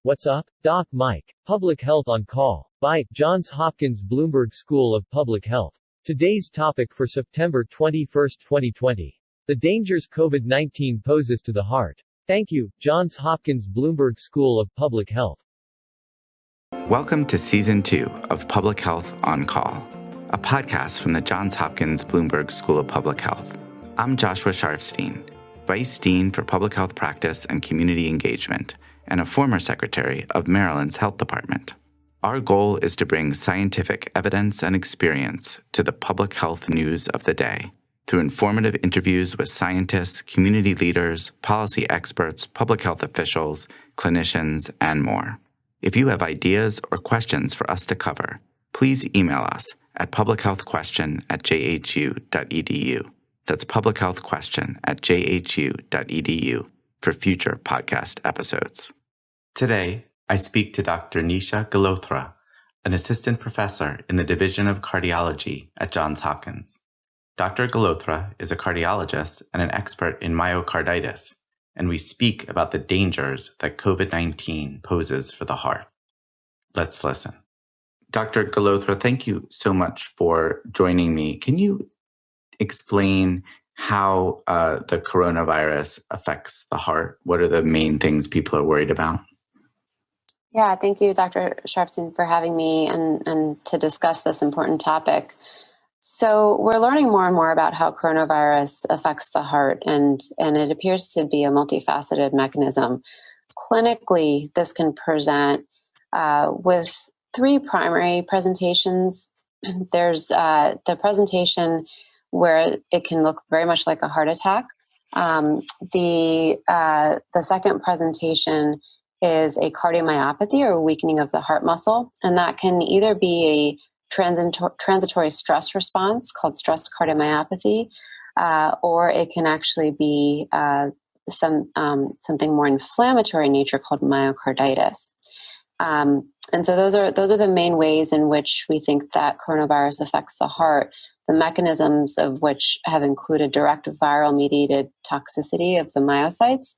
What's up? Doc Mike. Public Health on Call. By Johns Hopkins Bloomberg School of Public Health. Today's topic for September 21, 2020. The dangers COVID-19 poses to the heart. Thank you, Johns Hopkins Bloomberg School of Public Health. Welcome to Season 2 of Public Health on Call, a podcast from the Johns Hopkins Bloomberg School of Public Health. I'm Joshua Sharfstein, Vice Dean for Public Health Practice and Community Engagement, and a former Secretary of Maryland's Health Department. Our goal is to bring scientific evidence and experience to the public health news of the day through informative interviews with scientists, community leaders, policy experts, public health officials, clinicians, and more. If you have ideas or questions for us to cover, please email us at publichealthquestion@jhu.edu. That's publichealthquestion@jhu.edu for future podcast episodes. Today, I speak to Dr. Nisha Gilhotra, an assistant professor in the Division of Cardiology at Johns Hopkins. Dr. Gilhotra is a cardiologist and an expert in myocarditis, and we speak about the dangers that COVID-19 poses for the heart. Let's listen. Dr. Gilhotra, thank you so much for joining me. Can you explain how the coronavirus affects the heart? What are the main things people are worried about? Yeah, thank you, Dr. Sharfstein, for having me and to discuss this important topic. So we're learning more and more about how coronavirus affects the heart, and it appears to be a multifaceted mechanism. Clinically, this can present with three primary presentations. There's the presentation where it can look very much like a heart attack. The second presentation is a cardiomyopathy or weakening of the heart muscle, and that can either be a transitory stress response called stress cardiomyopathy, or it can actually be something more inflammatory in nature called myocarditis. And so those are the main ways in which we think that coronavirus affects the heart. The mechanisms of which have included direct viral mediated toxicity of the myocytes,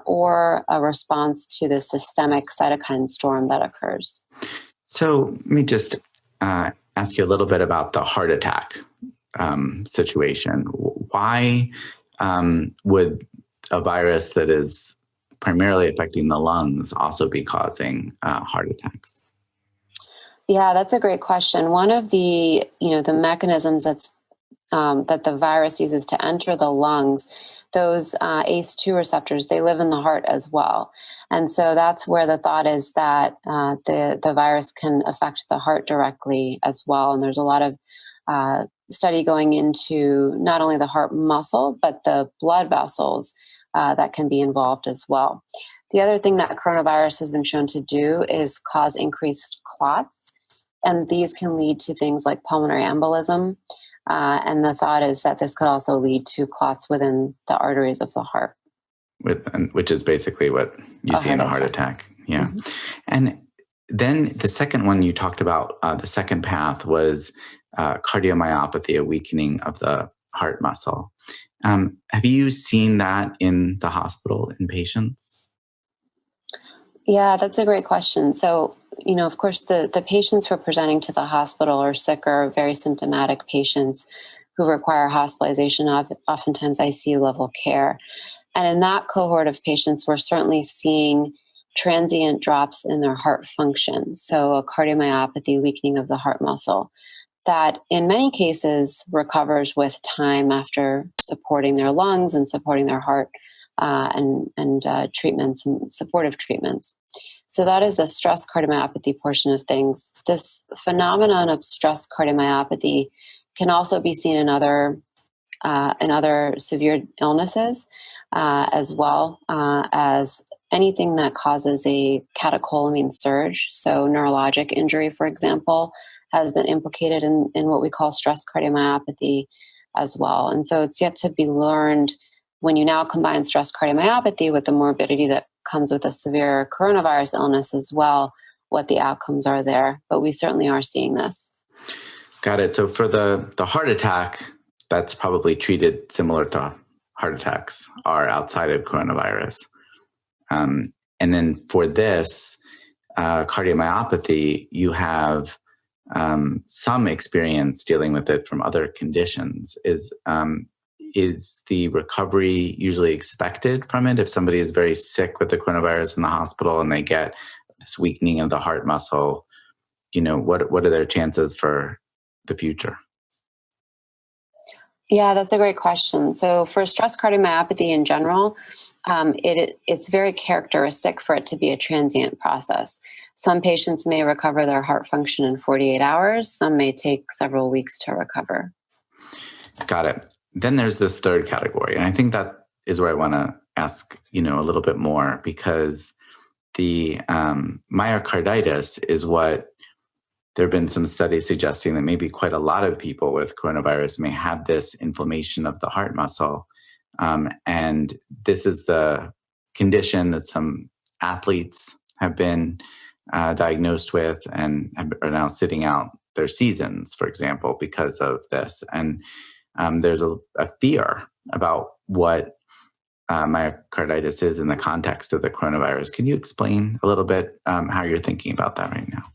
or a response to the systemic cytokine storm that occurs. So let me just ask you a little bit about the heart attack situation. Why would a virus that is primarily affecting the lungs also be causing heart attacks? Yeah, that's a great question. One of the mechanisms that the virus uses to enter the lungs, those ACE2 receptors, they live in the heart as well. And so that's where the thought is that the virus can affect the heart directly as well. And there's a lot of study going into not only the heart muscle, but the blood vessels that can be involved as well. The other thing that coronavirus has been shown to do is cause increased clots. And these can lead to things like pulmonary embolism. And the thought is that this could also lead to clots within the arteries of the heart. Which is basically what you see in a heart attack. Yeah. Mm-hmm. And then the second one you talked about, the second path was cardiomyopathy, a weakening of the heart muscle. Have you seen that in the hospital in patients? Yeah, that's a great question. So, of course, the patients who are presenting to the hospital are sick or very symptomatic patients who require hospitalization, oftentimes ICU level care. And in that cohort of patients, we're certainly seeing transient drops in their heart function. So a cardiomyopathy, weakening of the heart muscle, that in many cases recovers with time after supporting their lungs and supporting their heart and treatments and supportive treatments. So that is the stress cardiomyopathy portion of things. This phenomenon of stress cardiomyopathy can also be seen in other severe illnesses, as well as anything that causes a catecholamine surge. So neurologic injury, for example, has been implicated in what we call stress cardiomyopathy as well. And so it's yet to be learned when you now combine stress cardiomyopathy with the morbidity that comes with a severe coronavirus illness as well, what the outcomes are there. But we certainly are seeing this. Got it. So for the heart attack, that's probably treated similar to heart attacks are outside of coronavirus. And then for this cardiomyopathy, you have some experience dealing with it from other conditions. Is the recovery usually expected from it? If somebody is very sick with the coronavirus in the hospital and they get this weakening of the heart muscle, what are their chances for the future? Yeah, that's a great question. So for stress cardiomyopathy in general, it's very characteristic for it to be a transient process. Some patients may recover their heart function in 48 hours. Some may take several weeks to recover. Got it. Then there's this third category. And I think that is where I want to ask, a little bit more, because the myocarditis is what there have been some studies suggesting that maybe quite a lot of people with coronavirus may have this inflammation of the heart muscle. And this is the condition that some athletes have been diagnosed with and are now sitting out their seasons, for example, because of this. And there's a fear about what myocarditis is in the context of the coronavirus. Can you explain a little bit how you're thinking about that right now?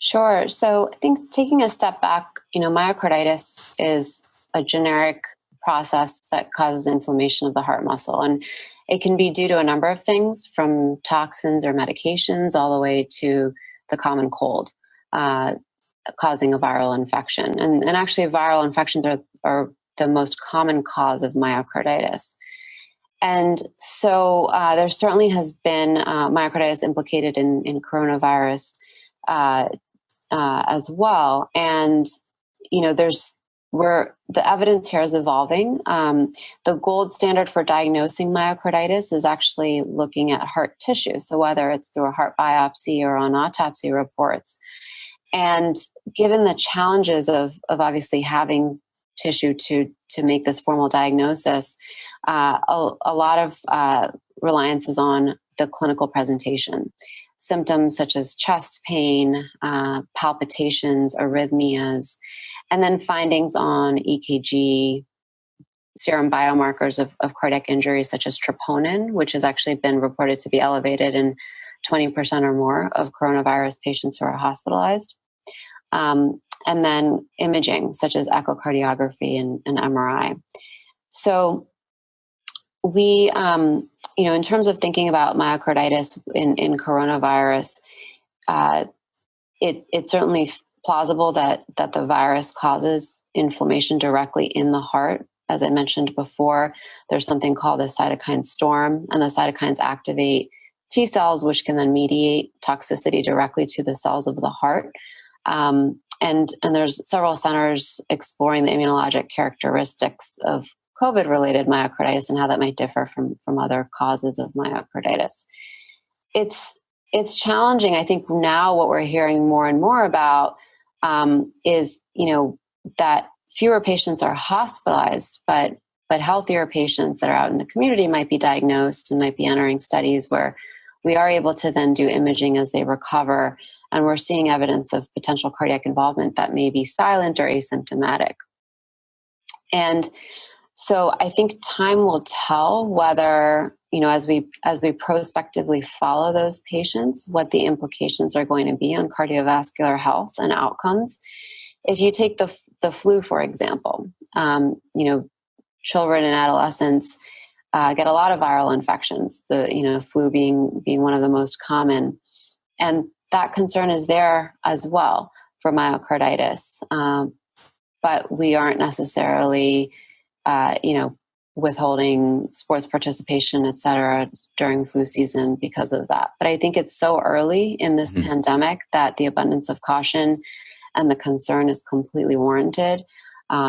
Sure. So I think taking a step back, myocarditis is a generic process that causes inflammation of the heart muscle. And it can be due to a number of things, from toxins or medications all the way to the common cold, causing a viral infection. And actually viral infections are the most common cause of myocarditis. And so there certainly has been myocarditis implicated in coronavirus as well. And, where the evidence here is evolving. The gold standard for diagnosing myocarditis is actually looking at heart tissue. So whether it's through a heart biopsy or on autopsy reports. And given the challenges of obviously having tissue to make this formal diagnosis, a lot of reliance is on the clinical presentation. Symptoms such as chest pain, palpitations, arrhythmias, and then findings on EKG, serum biomarkers of cardiac injury such as troponin, which has actually been reported to be elevated in 20% or more of coronavirus patients who are hospitalized. And then imaging such as echocardiography and MRI. So we, in terms of thinking about myocarditis in coronavirus, it's certainly plausible that the virus causes inflammation directly in the heart. As I mentioned before, there's something called a cytokine storm, and the cytokines activate T cells, which can then mediate toxicity directly to the cells of the heart. And there's several centers exploring the immunologic characteristics of COVID-related myocarditis and how that might differ from other causes of myocarditis. It's challenging. I think now what we're hearing more and more about is, that fewer patients are hospitalized, but healthier patients that are out in the community might be diagnosed and might be entering studies where we are able to then do imaging as they recover. And we're seeing evidence of potential cardiac involvement that may be silent or asymptomatic. And so I think time will tell whether, as we prospectively follow those patients, what the implications are going to be on cardiovascular health and outcomes. If you take the flu, for example, children and adolescents get a lot of viral infections, the flu being one of the most common. And that concern is there as well for myocarditis. But we aren't necessarily, withholding sports participation, et cetera, during flu season because of that. But I think it's so early in this pandemic that the abundance of caution and the concern is completely warranted,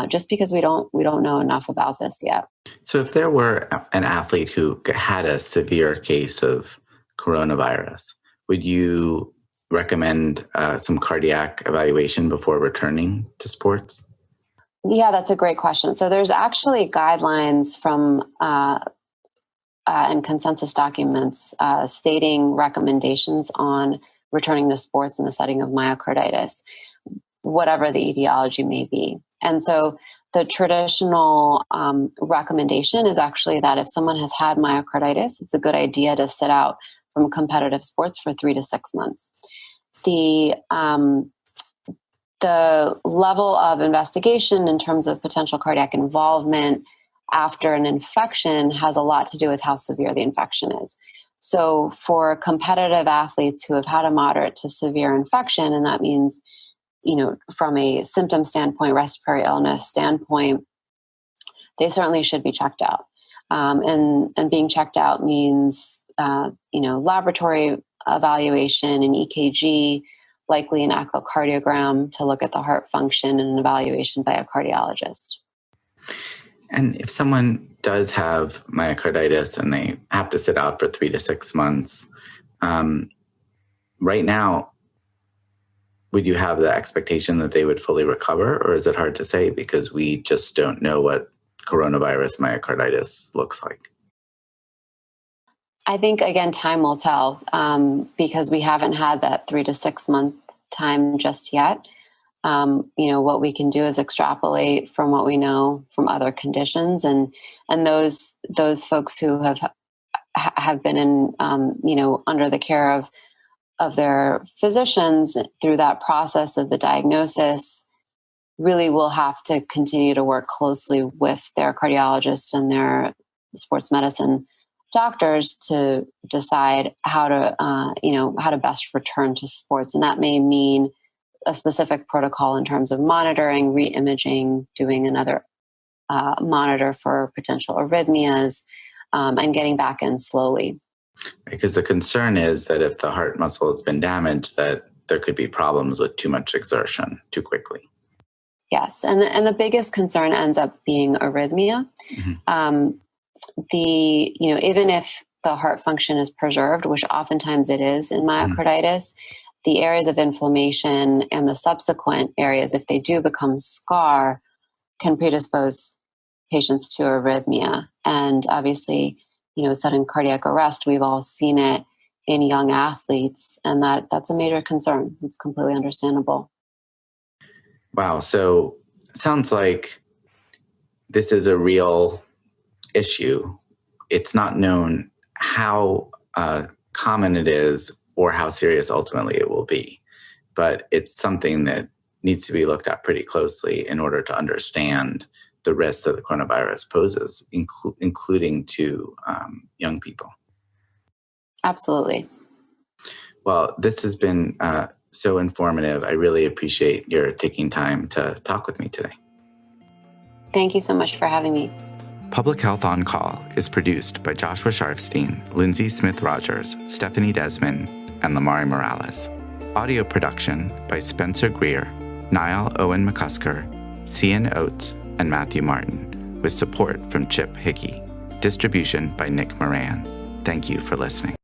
just because we don't know enough about this yet. So if there were an athlete who had a severe case of coronavirus, would you recommend some cardiac evaluation before returning to sports? Yeah, that's a great question. So there's actually guidelines from and consensus documents stating recommendations on returning to sports in the setting of myocarditis, whatever the etiology may be. And so the traditional recommendation is actually that if someone has had myocarditis, it's a good idea to sit out from competitive sports for 3 to 6 months. The level of investigation in terms of potential cardiac involvement after an infection has a lot to do with how severe the infection is. So for competitive athletes who have had a moderate to severe infection, and that means, from a symptom standpoint, respiratory illness standpoint, they certainly should be checked out. And being checked out means, laboratory evaluation, an EKG, likely an echocardiogram to look at the heart function, and an evaluation by a cardiologist. And if someone does have myocarditis and they have to sit out for 3 to 6 months, right now, would you have the expectation that they would fully recover, or is it hard to say because we just don't know what coronavirus myocarditis looks like? I think, again, time will tell because we haven't had that 3 to 6 month time just yet. What we can do is extrapolate from what we know from other conditions, and those folks who have been in, under the care of their physicians through that process of the diagnosis really will have to continue to work closely with their cardiologists and their sports medicine doctors to decide how to best return to sports. And that may mean a specific protocol in terms of monitoring, re-imaging, doing another monitor for potential arrhythmias, and getting back in slowly. Because the concern is that if the heart muscle has been damaged, that there could be problems with too much exertion too quickly. Yes, and the biggest concern ends up being arrhythmia. Mm-hmm. Even if the heart function is preserved, which oftentimes it is in myocarditis, the areas of inflammation and the subsequent areas, if they do become scar, can predispose patients to arrhythmia. And obviously, sudden cardiac arrest, we've all seen it in young athletes, and that's a major concern. It's completely understandable. Wow. So it sounds like this is a real issue. It's not known how common it is or how serious ultimately it will be, but it's something that needs to be looked at pretty closely in order to understand the risks that the coronavirus poses, including to young people. Absolutely. Well, this has been so informative. I really appreciate your taking time to talk with me today. Thank you so much for having me. Public Health on Call is produced by Joshua Sharfstein, Lindsay Smith-Rogers, Stephanie Desmond, and Lamari Morales. Audio production by Spencer Greer, Niall Owen McCusker, Cian Oates, and Matthew Martin, with support from Chip Hickey. Distribution by Nick Moran. Thank you for listening.